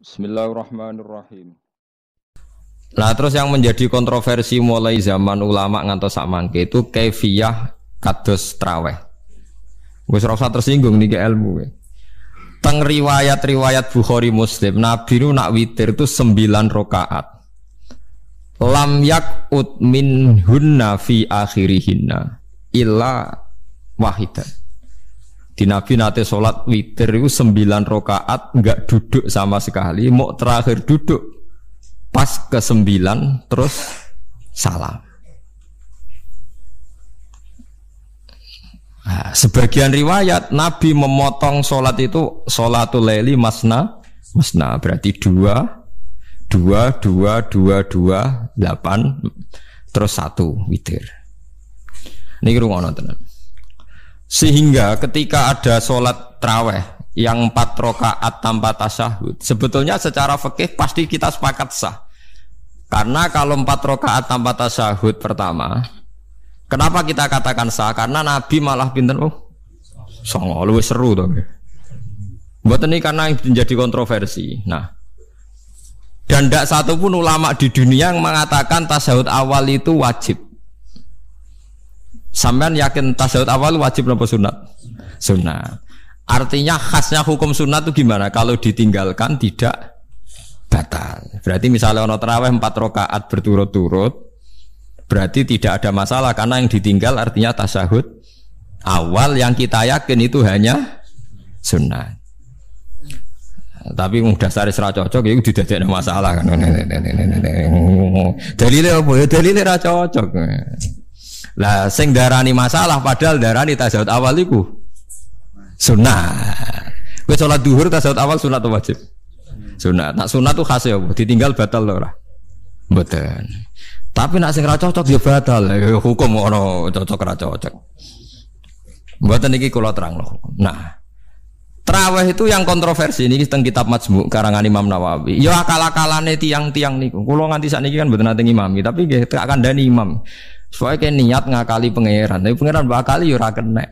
Bismillahirrahmanirrahim. Nah terus yang menjadi kontroversi mulai zaman ulama ngantos sakmangke itu kaifiyah kados traweh. Wis ora usah tersinggung niki ilmu. Teng riwayat-riwayat Bukhari Muslim Nabi nu nak witir itu 9 rakaat. Lam yakut min hunna fi akhirihinna illa wahidan. Di Nabi nate sholat witir itu 9 rakaat enggak duduk sama sekali, mau terakhir duduk pas ke-9 terus salam. Nah, sebagian riwayat Nabi memotong sholat itu sholatul laili masna berarti 2 8 terus 1 witir. Niki rungono tenan. Sehingga ketika ada sholat traweh yang 4 rakaat tanpa tasyahud, sebetulnya secara fikih pasti kita sepakat sah. Karena kalau 4 rakaat tanpa tasyahud pertama, kenapa kita katakan sah? Karena Nabi malah pinten songo luwih seru to. Mboten iki karena menjadi kontroversi. Nah, dan tidak satu pun ulama di dunia yang mengatakan tasyahud awal itu wajib. Sampean yakin tasyahud awal wajib apa sunat? Sunat. Artinya khasnya hukum sunat itu gimana? Kalau ditinggalkan tidak batal. Berarti misalnya ono tarawih 4 rakaat berturut-turut, berarti tidak ada masalah karena yang ditinggal artinya tasyahud awal yang kita yakin itu hanya sunat. Tapi dasar ra cocok itu didadekno masalah kan. Dalile apa ya? Dalile ra cocok. Lah sing darani masalah padahal darani tasyahud awal iku sunat. Kowe salat zuhur tasyahud awal sunat atau wajib? Sunat. Nak sunat tuh khas ya, ditinggal batal lho ora? Mboten. Tapi nak sing ra cocok ya batal. Ya hukum ono cocok ra cocok. Mboten iki kula terangno. Nah, traweh itu yang kontroversi ini teng kitab Majmu' karangan Imam Nawawi. Ya akal-akalane tiang-tiang niku. Kula nganti sakniki kan mboten nate ngimami, tapi nggih tak kandhani imam. Soalnya kayak niat ngakali pangeran, tapi pangeran bakali ya ora kena.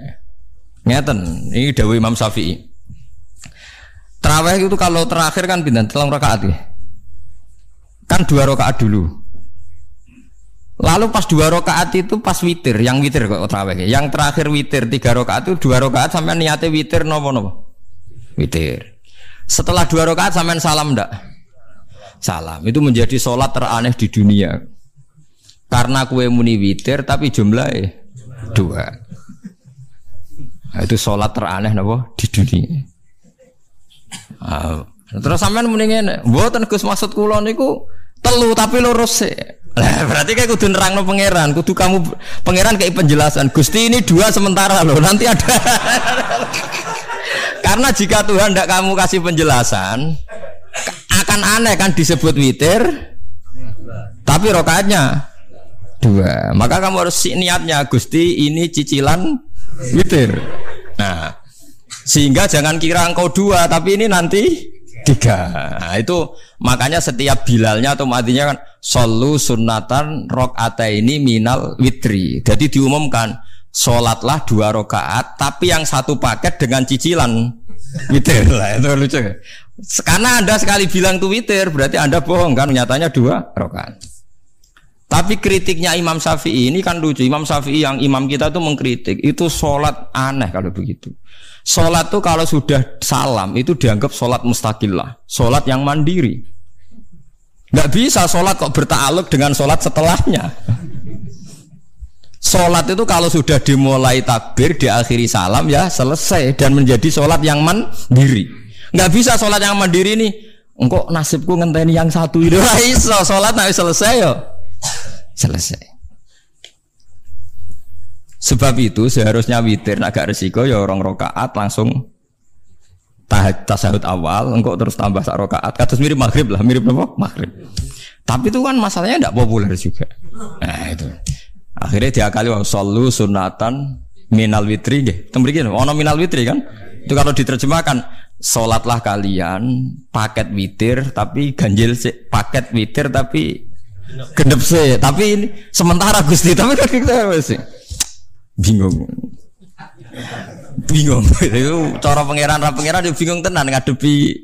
Ngeten, ini dawuh Imam Syafi'i. Tarawih itu kalau terakhir kan pinten 3 rakaat ya. Kan 2 rakaat dulu. Lalu pas 2 rakaat itu pas witir, yang witir kok tarawih. Yang terakhir witir 3 rakaat itu 2 rakaat sampai niatnya witir nopo. Witir. Setelah 2 rakaat sampai salam ndak? Salam. Itu menjadi sholat teraneh di dunia. Karena kue muni witir tapi jumlahnya 2. Nah, itu sholat teraneh napa di dunia. Terus sampean muni ngene, mboten Gus maksud kula niku 3 tapi lurus sih. Lah berarti kayak kudu nerangno pangeran, kudu kamu pangeran kayak penjelasan. Gusti ini 2 sementara loh, nanti ada. Karena jika Tuhan tidak kamu kasih penjelasan, akan aneh kan disebut witir, tapi rokaatnya 2. Maka kamu harus niatnya Gusti ini cicilan witir. Nah, sehingga jangan kira engkau 2 tapi ini nanti 3. Nah, itu makanya setiap bilalnya atau matinya kan solu sunnatan rakaataini minal witri. Jadi diumumkan sholatlah 2 rakaat tapi yang 1 paket dengan cicilan witir. Lah itu lucu. Karena Anda sekali bilang itu witir berarti Anda bohong kan, nyatanya 2 rakaat. Tapi kritiknya Imam Syafi'i ini kan lucu. Imam Syafi'i yang imam kita itu mengkritik, itu sholat aneh kalau begitu. Sholat itu kalau sudah salam itu dianggap sholat mustaqillah, sholat yang mandiri. Nggak bisa sholat kok berta'aluk dengan sholat setelahnya. Sholat itu kalau sudah dimulai takbir, diakhiri salam ya selesai dan menjadi sholat yang mandiri. Nggak bisa sholat yang mandiri ini, engkau nasibku ngenteni yang satu itu. Iso sholat nggak selesai yo. Selesai. Sebab itu seharusnya witir agak resiko ya 2 rakaat langsung tasyahud awal, engkau terus tambah 1 rakaat. Kados mirip maghrib lah, mirip apa? Maghrib. Tapi itu kan masalahnya tidak populer juga. Nah itu. Akhirnya diakali wa shollu sunatan minal witri nggih. Teng mriki ono minal witri kan? Itu kalau diterjemahkan salatlah kalian paket witir tapi ganjil paket witir tapi gendep sih, tapi ini sementara Gusti, tapi kan kita masih bingung. Itu cara pangeran dia bingung tenan ngadepi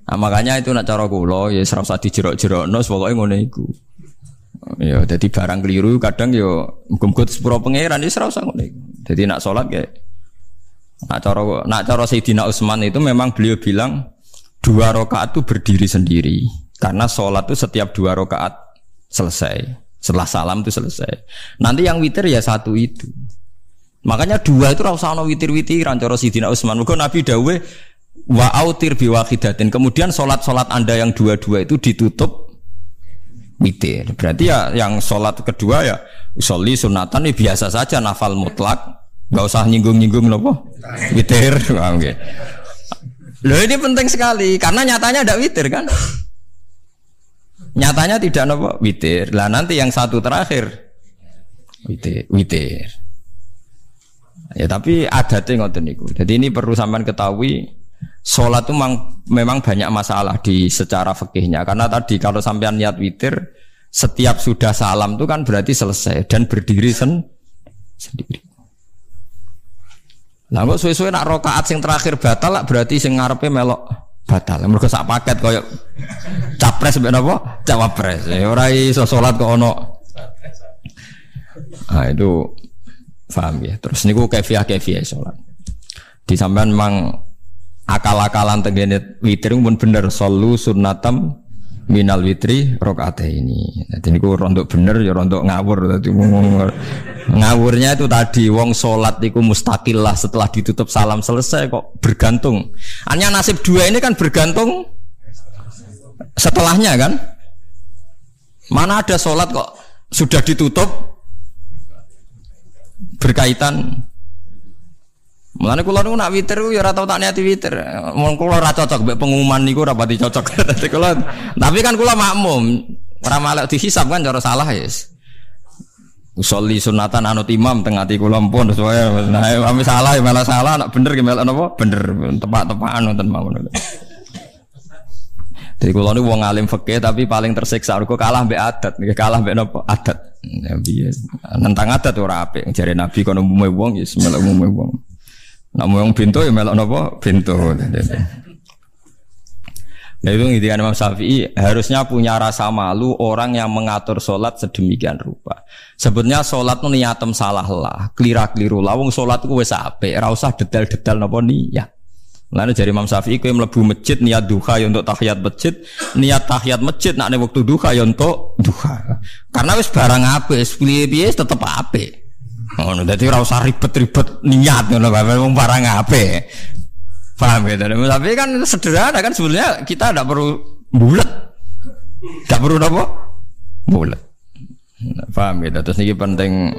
Nah, makanya itu nak cara kula ya ora usah dijerok-jerokno pokoke ngono iku. Ya dadi barang keliru kadang ya muga-muga sepuro pangeran ya ora usah ngono iku. Dadi nak salat ya nak cara Sayyidina Utsman itu memang beliau bilang 2 rakaat itu berdiri sendiri. Karena salat itu setiap 2 rakaat selesai. Setelah salam itu selesai. Nanti yang witir ya 1 itu. Makanya 2 itu ora usah ana witir-witiran cara Sayyidina Utsman. Muga Nabi dawuh wa autir bi wahidatin. Kemudian salat-salat Anda yang 2 itu ditutup witir. Berarti ya yang salat kedua ya usolli sunatan ya biasa saja nafal mutlak. Enggak usah nyinggung-nyinggung napa? Witir. Nggih. Loh ini penting sekali karena nyatanya ada witir kan? Nyatanya tidak napa witir. Lah nanti yang 1 terakhir witir. Ya tapi adatnya ngoten niku. Jadi ini perlu sampean ketahui salat itu memang banyak masalah di secara fikihnya karena tadi kalau sampean niat witir setiap sudah salam itu kan berarti selesai dan berdiri sendiri. Lah kok suwe-suwe nak rakaat sing terakhir batal lah berarti sing ngarepe melok batal. Mergo sak paket koyo capres mbek napa? Cawapres. Ora iso salat kok ono. Ah itu paham ya. Terus niku kefiah salat. Di sampean memang akal-akalan tengene witir pun bener sallu sunnatam minal witri rakaataini. Dadi niku rontok bener ya rontok ngawur dadi ngawurnya itu tadi wong salat iku mustaqillah setelah ditutup salam selesai kok bergantung. Hanya nasib 2 ini kan bergantung setelahnya kan? Mana ada salat kok sudah ditutup berkaitan. Mulane kula niku nak witir ya ora tau tak niati witir. Mun kula ora cocok mbek pengumuman niku ora pati cocok. Tapi kan kula makmum, ora malek dihisab kan cara salah ya. Usolli sunatan anut imam teng ati kula pun sesuai. Nah, ame salah ya malah salah, nak bener ki melok napa? Bener, tepak-tepakan wonten mawon. Jadi kula niku wong alim fikih tapi paling tersiksa kok kalah mbek adat, kalah mbek napa? Adat. Ya piye? Nentang adat ora apik. Jare Nabi kono umume wong ya melok umume wong. Nak wong pintu ya melok napa? Pintu. Nah itu ngintikan Imam Syafi'i harusnya punya rasa malu orang yang mengatur sholat sedemikian rupa. Sebetulnya sholat itu niatem salah lah, kelira-keliru lah. Wong sholat itu wes apik, ora usah detail-detail napa niat. Lalu dari Imam Syafi'i kowe mlebu masjid niat duha ya untuk tahiyat masjid, niat tahiyat masjid nak nek wektu duha ya untuk duha. Karena wis barang apik, piye-piye tetep apik. Ngono dadi ora usah ribet-ribet niat ngono wong barang apik. Paham ya? Tapi kan sederhana kan sebenarnya kita tidak perlu bulat, tidak perlu apa bulat. Paham ya? Terus ini penting